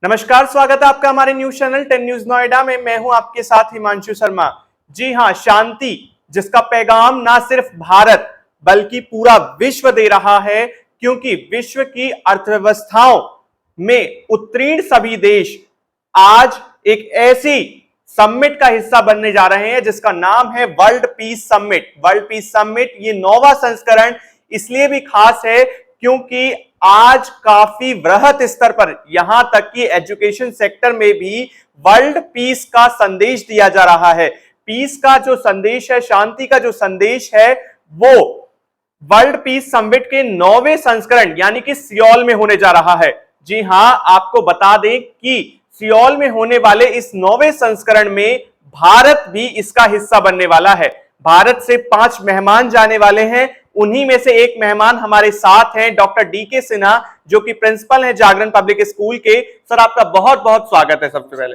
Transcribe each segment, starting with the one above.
नमस्कार, स्वागत है आपका हमारे न्यूज चैनल 10 न्यूज नोएडा में। मैं हूं आपके साथ हिमांशु शर्मा। जी हां, शांति जिसका पैगाम ना सिर्फ भारत बल्कि पूरा विश्व दे रहा है, क्योंकि विश्व की अर्थव्यवस्थाओं में उत्तीर्ण सभी देश आज एक ऐसी समिट का हिस्सा बनने जा रहे हैं जिसका नाम है world peace summit. World peace summit ये 9वां संस्करण इसलिए भी खास है क्योंकि आज काफी वृहत स्तर पर, यहां तक कि एजुकेशन सेक्टर में भी वर्ल्ड पीस का संदेश दिया जा रहा है। पीस का जो संदेश है, शांति का जो संदेश है, वो वर्ल्ड पीस समिट के 9वें संस्करण यानी कि सियोल में होने जा रहा है। जी हां, आपको बता दें कि सियोल में होने वाले इस 9वें संस्करण में भारत भी इसका हिस्सा बनने वाला है। भारत से 5 मेहमान जाने वाले हैं। उन्हीं में से एक मेहमान हमारे साथ हैं, डॉक्टर डीके सिन्हा, जो कि प्रिंसिपल हैं जागरण पब्लिक स्कूल के। सर, आपका बहुत बहुत स्वागत है। सबसे पहले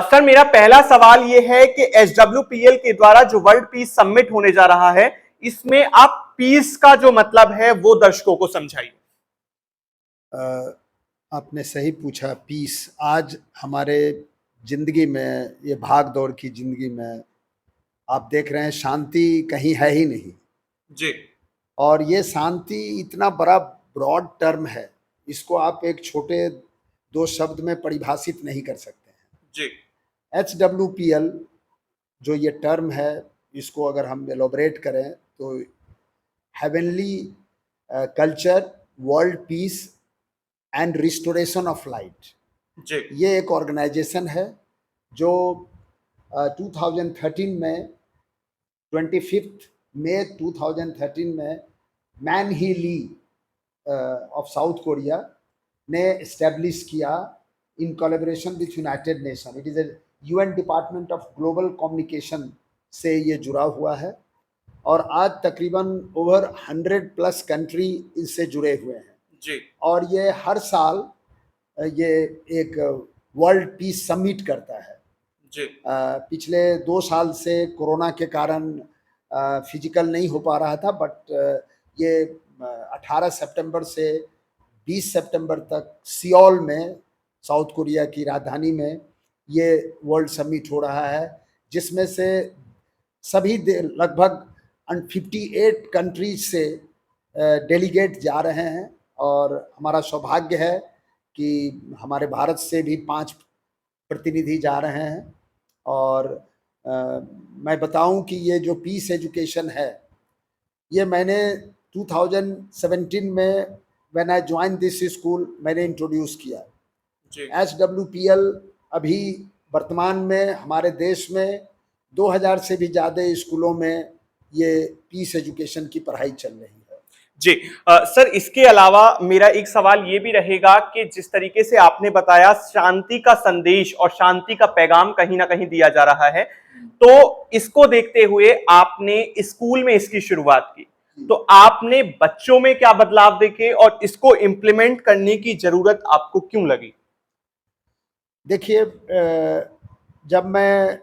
सर, मेरा पहला सवाल यह है कि एचडब्ल्यूपीएल के द्वारा जो वर्ल्ड पीस समिट होने जा रहा है, इसमें आप पीस का जो मतलब है वो दर्शकों को समझाइए। आपने सही पूछा। पीस आज हमारे जिंदगी में, ये भाग दौड़ की जिंदगी में आप देख रहे हैं शांति कहीं है ही नहीं जी। और ये शांति इतना बड़ा ब्रॉड टर्म है, इसको आप एक छोटे 2 शब्द में परिभाषित नहीं कर सकते हैं। जी। HWPL जो ये टर्म है, इसको अगर हम एलोबरेट करें तो heavenly culture, world peace and restoration of light. जी। ये एक ऑर्गेनाइजेशन है जो 2013 में 25 मई 2013 में Man Hee Lee of South Korea ने एस्टेब्लिश किया in collaboration with United Nation. It is a UN department of global communication से ये जुड़ा हुआ है और आज तकरीबन ओवर 100+ कंट्री इससे जुड़े हुए हैं। जी। और ये हर साल ये एक वर्ल्ड पीस समिट करता है। जी। पिछले 2 साल से कोरोना के कारण फिजिकल नहीं हो पा रहा था, बट ये 18 सितंबर से 20 सितंबर तक सियोल में, साउथ कोरिया की राजधानी में, ये वर्ल्ड समिट हो रहा है, जिसमें से सभी लगभग 58 कंट्रीज से डेलीगेट जा रहे हैं और हमारा सौभाग्य है कि हमारे भारत से भी 5 प्रतिनिधि जा रहे हैं। और मैं बताऊं कि ये जो पीस एजुकेशन है, ये मैंने 2017 में when I join this school मैंने इंट्रोड्यूस किया। HWPL अभी वर्तमान में हमारे देश में 2000 से भी ज़्यादा स्कूलों में ये पीस एजुकेशन की पढ़ाई चल रही है। जी। सर, इसके अलावा मेरा एक सवाल ये भी रहेगा कि जिस तरीके से आपने बताया शांति का संदेश और शांति का पैगाम कहीं ना कहीं दिया जा रहा है, तो इसको देखते हुए आपने स्कूल में इसकी शुरुआत की, तो आपने बच्चों में क्या बदलाव देखे और इसको इम्प्लीमेंट करने की जरूरत आपको क्यों लगी? देखिए, जब मैं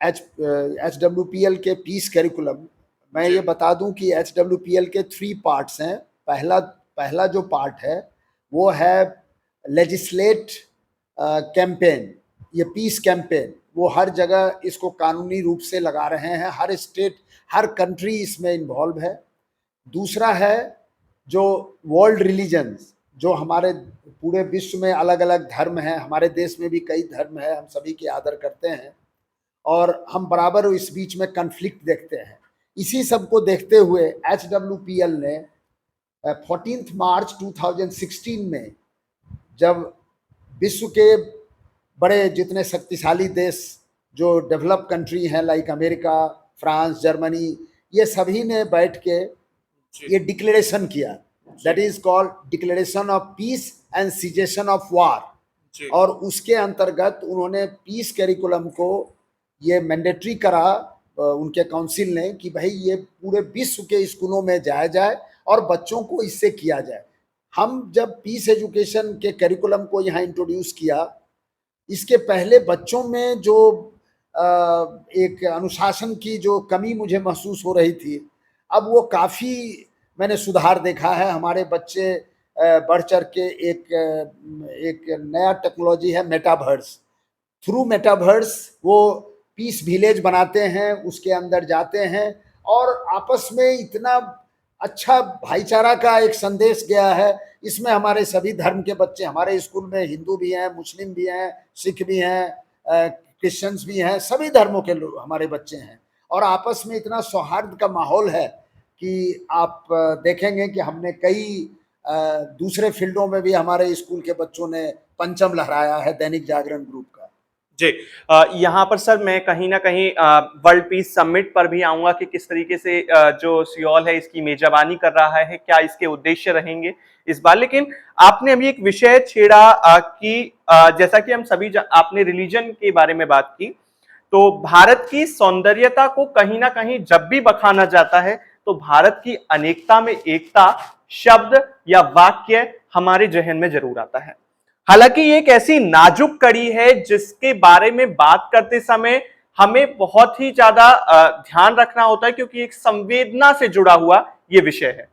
HWPL के पीस करिकुलम, मैं ये बता दूं कि HWPL के 3 पार्ट्स हैं। पहला जो पार्ट है वो है लेजिस्लेट कैंपेन। ये पीस कैंपेन वो हर जगह इसको कानूनी रूप से लगा रहे हैं, हर स्टेट, हर कंट्री इसमें इन्वॉल्व है। दूसरा है जो वर्ल्ड रिलीजन्स, जो हमारे पूरे विश्व में अलग अलग धर्म हैं, हमारे देश में भी कई धर्म है, हम सभी की आदर करते हैं और हम बराबर इस बीच में कन्फ्लिक्ट देखते हैं। इसी सब को देखते हुए HWPL ने 14 मार्च 2016 में, जब विश्व के बड़े जितने शक्तिशाली देश जो डेवलप कंट्री हैं लाइक अमेरिका, फ्रांस, जर्मनी, ये सभी ने बैठ के ये डिक्लेरेशन किया, that is called declaration of peace and cessation of war. और उसके अंतर्गत उन्होंने पीस करिकुलम को ये मैंडेटरी करा उनके काउंसिल ने कि भाई ये पूरे विश्व के स्कूलों में जाया जाए और बच्चों को इससे किया जाए। हम जब पीस एजुकेशन के करिकुलम को यहाँ इंट्रोड्यूस किया, इसके पहले बच्चों में जो एक अनुशासन की जो कमी मुझे महसूस हो रही थी, अब वो काफ़ी मैंने सुधार देखा है। हमारे बच्चे बढ़ चढ़ के एक नया टेक्नोलॉजी है मेटावर्स। थ्रू मेटावर्स वो पीस विलेज बनाते हैं, उसके अंदर जाते हैं और आपस में इतना अच्छा भाईचारा का एक संदेश गया है। इसमें हमारे सभी धर्म के बच्चे, हमारे स्कूल में हिंदू भी हैं, मुस्लिम भी हैं, सिख भी हैं, क्रिश्चियंस भी हैं, सभी धर्मों के लोग हमारे बच्चे हैं और आपस में इतना सौहार्द का माहौल है कि आप देखेंगे कि हमने कई दूसरे फील्डों में भी हमारे स्कूल के बच्चों ने परचम लहराया है दैनिक जागरण ग्रुप का। जी, यहाँ पर सर मैं कहीं ना कहीं वर्ल्ड पीस समिट पर भी आऊंगा कि किस तरीके से जो सियोल है इसकी मेजबानी कर रहा है, क्या इसके उद्देश्य रहेंगे इस बार। लेकिन आपने अभी एक विषय छेड़ा कि जैसा कि हम सभी आपने रिलीजन के बारे में बात की, तो भारत की सौंदर्यता को कहीं ना कहीं जब भी बखाना जाता है तो भारत की अनेकता में एकता शब्द या वाक्य हमारे जहन में जरूर आता है। हालांकि ये एक ऐसी नाजुक कड़ी है जिसके बारे में बात करते समय हमें बहुत ही ज्यादा ध्यान रखना होता है, क्योंकि एक संवेदना से जुड़ा हुआ ये विषय है।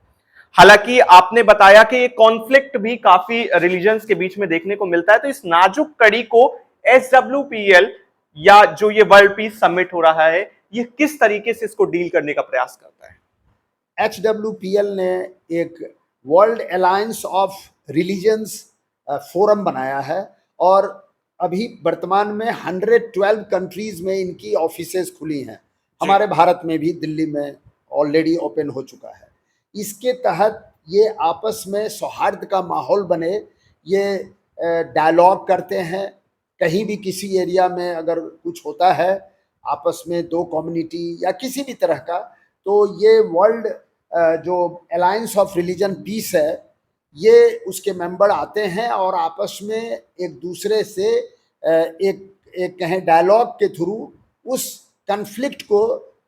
हालांकि आपने बताया कि ये कॉन्फ्लिक्ट भी काफी रिलीजन्स के बीच में देखने को मिलता है, तो इस नाजुक कड़ी को SWPL या जो ये वर्ल्ड पीस समिट हो रहा है, ये किस तरीके से इसको डील करने का प्रयास करता है? HWPL ने एक world alliance of religions forum बनाया है और अभी वर्तमान में 112 कंट्रीज में इनकी ऑफिसेज खुली हैं। हमारे भारत में भी दिल्ली में ऑलरेडी ओपन हो चुका है। इसके तहत ये आपस में सौहार्द का माहौल बने, ये डायलॉग करते हैं। कहीं भी किसी एरिया में अगर कुछ होता है आपस में दो कम्युनिटी या किसी भी तरह का, तो ये वर्ल्ड जो अलायंस ऑफ रिलीजन पीस है, ये उसके मेंबर आते हैं और आपस में एक दूसरे से एक कहें डायलॉग के थ्रू उस कन्फ्लिक्ट को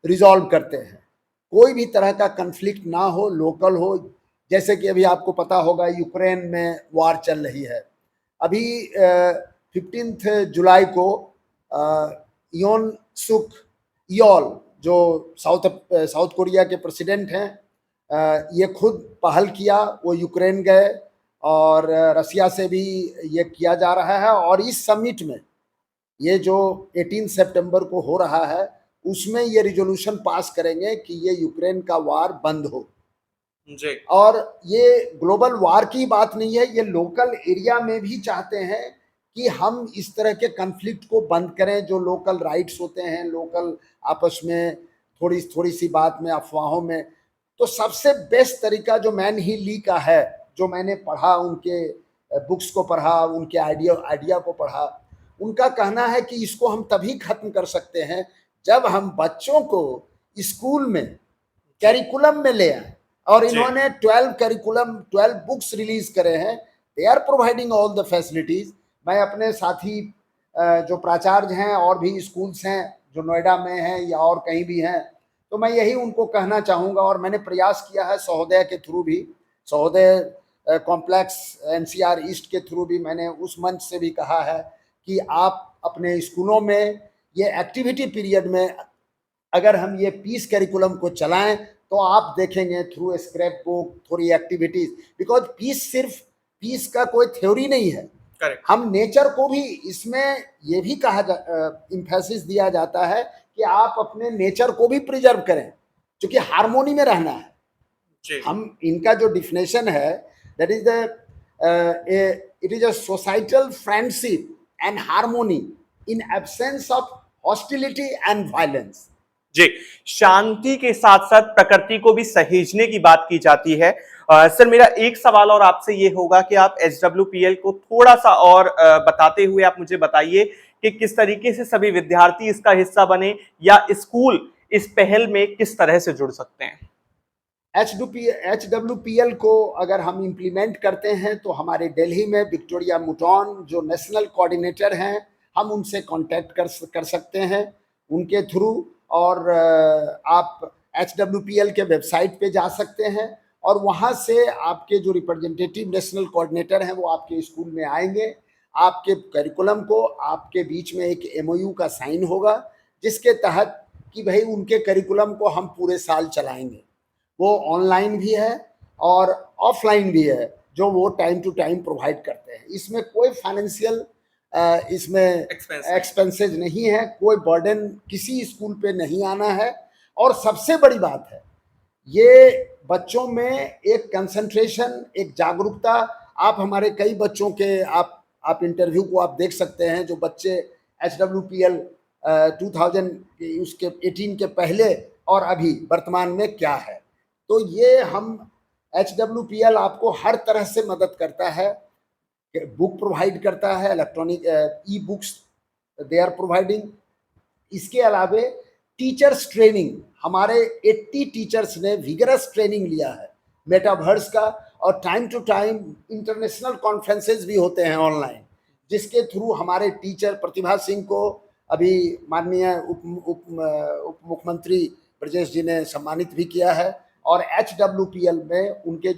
रिजॉल्व करते हैं। कोई भी तरह का कन्फ्लिक्ट ना हो, लोकल हो। जैसे कि अभी आपको पता होगा यूक्रेन में वार चल रही है। अभी 15 जुलाई को योन सुक योल जो साउथ कोरिया के प्रेसिडेंट हैं, ये खुद पहल किया, वो यूक्रेन गए और रसिया से भी ये किया जा रहा है। और इस समिट में ये जो 18 सितंबर को हो रहा है उसमें ये रिजोल्यूशन पास करेंगे कि ये यूक्रेन का वार बंद हो जी। और ये ग्लोबल वार की बात नहीं है, ये लोकल एरिया में भी चाहते हैं कि हम इस तरह के कन्फ्लिक्ट को बंद करें। जो लोकल राइट्स होते हैं, लोकल आपस में थोड़ी थोड़ी सी बात में, अफवाहों में, तो सबसे बेस्ट तरीका जो मैन ही ली का है, जो मैंने पढ़ा, उनके बुक्स को पढ़ा, उनके आइडिया को पढ़ा, उनका कहना है कि इसको हम तभी खत्म कर सकते हैं जब हम बच्चों को स्कूल में कैरिकुलम में ले आए। और इन्होंने 12 बुक्स रिलीज करे हैं। They are providing all the facilities. मैं अपने साथी जो प्राचार्य हैं और भी स्कूल्स हैं जो नोएडा में हैं या और कहीं भी हैं, तो मैं यही उनको कहना चाहूँगा। और मैंने प्रयास किया है सहोदय के थ्रू भी, सहोदय कॉम्प्लेक्स NCR ईस्ट के थ्रू भी मैंने उस मंच से भी कहा है कि आप अपने स्कूलों में ये एक्टिविटी पीरियड में अगर हम ये पीस करिकुलम को चलाएं तो आप देखेंगे थ्रू स्क्रैप बुक, थोड़ी एक्टिविटीज, बिकॉज पीस सिर्फ पीस का कोई थ्योरी नहीं है। करेक्ट। हम नेचर को भी इसमें ये भी कहा इम्फेसिस दिया जाता है कि आप अपने नेचर को भी प्रिजर्व करें, क्योंकि हार्मोनी में रहना है जी। हम, इनका जो डिफिनेशन है that is it is a societal friendship and harmony in absence of hostility and violence. जी, शांति के साथ साथ प्रकृति को भी सहेजने की बात की जाती है। सर मेरा एक सवाल और आपसे ये होगा कि आप SWPL को थोड़ा सा और बताते हुए आप मुझे बताइए कि किस तरीके से सभी विद्यार्थी इसका हिस्सा बने या स्कूल इस पहल में किस तरह से जुड़ सकते हैं। HWPL को अगर हम इम्प्लीमेंट करते हैं तो हमारे दिल्ली में विक्टोरिया मुटॉन जो नेशनल कोऑर्डिनेटर हैं, हम उनसे कांटेक्ट कर सकते हैं उनके थ्रू। और आप HWPL के वेबसाइट पे जा सकते हैं और वहाँ से आपके जो रिप्रेजेंटेटिव नेशनल कोऑर्डिनेटर हैं वो आपके स्कूल में आएंगे। आपके करिकुलम को, आपके बीच में एक MOU का साइन होगा जिसके तहत कि भाई उनके करिकुलम को हम पूरे साल चलाएंगे। वो ऑनलाइन भी है और ऑफलाइन भी है। जो वो टाइम टू टाइम प्रोवाइड करते हैं। इसमें कोई फाइनेंशियल इसमें एक्सपेंसेज नहीं है, कोई बर्डन किसी स्कूल पे नहीं आना है। और सबसे बड़ी बात है, ये बच्चों में एक कंसंट्रेशन, एक जागरूकता। आप हमारे कई बच्चों के आप इंटरव्यू को आप देख सकते हैं, जो बच्चे HWPL 2018 के पहले और अभी वर्तमान में क्या है। तो ये हम HWPL आपको हर तरह से मदद करता है, बुक प्रोवाइड करता है, electronic e books they are providing. इसके अलावे टीचर्स ट्रेनिंग, हमारे 80 टीचर्स ने विगरस ट्रेनिंग लिया है मेटावर्स का, और time to time international conferences भी होते हैं ऑनलाइन, जिसके थ्रू हमारे टीचर प्रतिभा सिंह को अभी माननीय उप मुख्यमंत्री ब्रजेश जी ने सम्मानित भी किया है। और HWPL में उनकी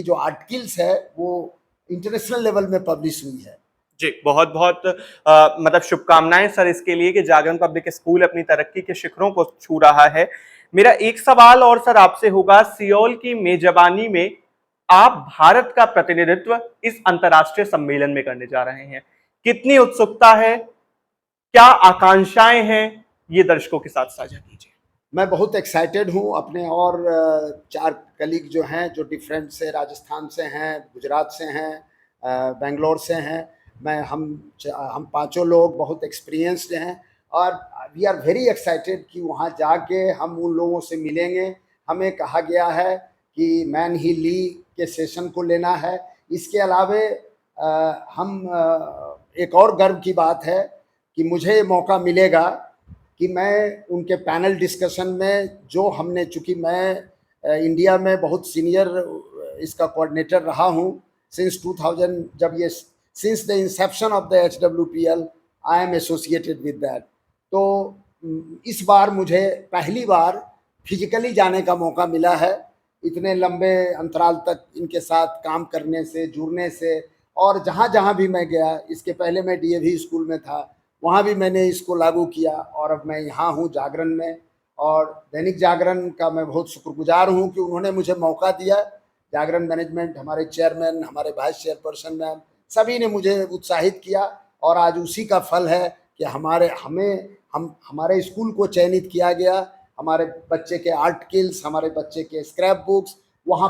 जो आर्टिकल्स है वो इंटरनेशनल लेवल में पब्लिश हुई है। जी, बहुत बहुत मतलब शुभकामनाएं सर इसके लिए कि जागरण पब्लिक स्कूल अपनी तरक्की के शिखरों को छू रहा है। मेरा एक सवाल और सर आपसे होगा, सियोल की मेजबानी में आप भारत का प्रतिनिधित्व इस अंतर्राष्ट्रीय सम्मेलन में करने जा रहे हैं, कितनी उत्सुकता है, क्या आकांक्षाएं हैं, ये दर्शकों के साथ साझा कीजिए। मैं बहुत एक्साइटेड हूँ। अपने और 4 कलीग जो हैं, जो डिफरेंट से, राजस्थान से हैं, गुजरात से हैं, बेंगलोर से हैं, हम 5 लोग बहुत एक्सपीरियंस्ड हैं और वी आर वेरी एक्साइटेड कि वहाँ जाके हम उन लोगों से मिलेंगे। हमें कहा गया है कि मैन ही ली के सेशन को लेना है। इसके अलावे एक और गर्व की बात है कि मुझे मौका मिलेगा कि मैं उनके पैनल डिस्कशन में, जो हमने, चूँकि मैं इंडिया में बहुत सीनियर इसका कोऑर्डिनेटर रहा हूँ since 2000, since the inception of the HWPL, I am associated with that। तो इस बार मुझे पहली बार फिजिकली जाने का मौका मिला है, इतने लंबे अंतराल तक इनके साथ काम करने से, जुड़ने से। और जहाँ जहाँ भी मैं गया, इसके पहले मैं DAV स्कूल में था, वहाँ भी मैंने इसको लागू किया, और अब मैं यहाँ हूँ जागरण में। और दैनिक जागरण का मैं बहुत शुक्रगुजार हूँ कि उन्होंने मुझे मौका दिया। जागरण मैनेजमेंट, हमारे चेयरमैन, हमारे वाइस चेयरपर्सन मैम, सभी ने मुझे उत्साहित किया, और आज उसी का फल है कि हमारे स्कूल को चयनित किया गया। हमारे बच्चे के आर्टिकल्स, हमारे बच्चे के स्क्रैप बुक्स वहाँ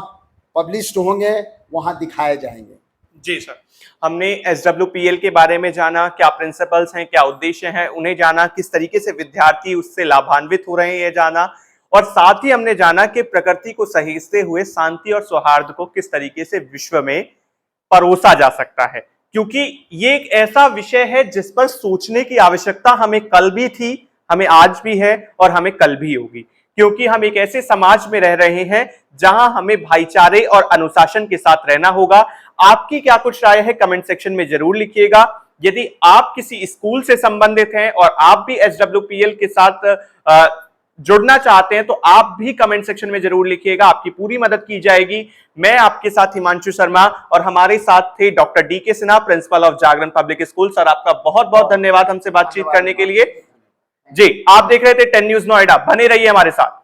पब्लिश्ड होंगे, वहाँ दिखाए जाएंगे। जी सर, हमने HWPL के बारे में जाना, क्या प्रिंसिपल्स हैं, क्या उद्देश्य हैं, उन्हें जाना, किस तरीके से विद्यार्थी उससे लाभान्वित हो रहे हैं ये जाना, और साथ ही हमने जाना कि प्रकृति को सहेजते हुए शांति और सौहार्द को किस तरीके से विश्व में परोसा जा सकता है। क्योंकि ये एक ऐसा विषय है जिस पर सोचने की आवश्यकता हमें कल भी थी, हमें आज भी है और हमें कल भी होगी, क्योंकि हम एक ऐसे समाज में रह रहे हैं जहां हमें भाईचारे और अनुशासन के साथ रहना होगा। आपकी क्या कुछ राय है, कमेंट सेक्शन में जरूर लिखिएगा। यदि आप किसी स्कूल से संबंधित हैं और आप भी HWPL के साथ जुड़ना चाहते हैं तो आप भी कमेंट सेक्शन में जरूर लिखिएगा, आपकी पूरी मदद की जाएगी। मैं आपके साथ हिमांशु शर्मा, और हमारे साथ थे doctor DK Sinha, principle of Jagran public school. Sir आपका बहुत बहुत धन्यवाद हमसे बातचीत करने के लिए। जी, आप देख रहे थे 10 न्यूज़ नोएडा, बने रहिए हमारे साथ।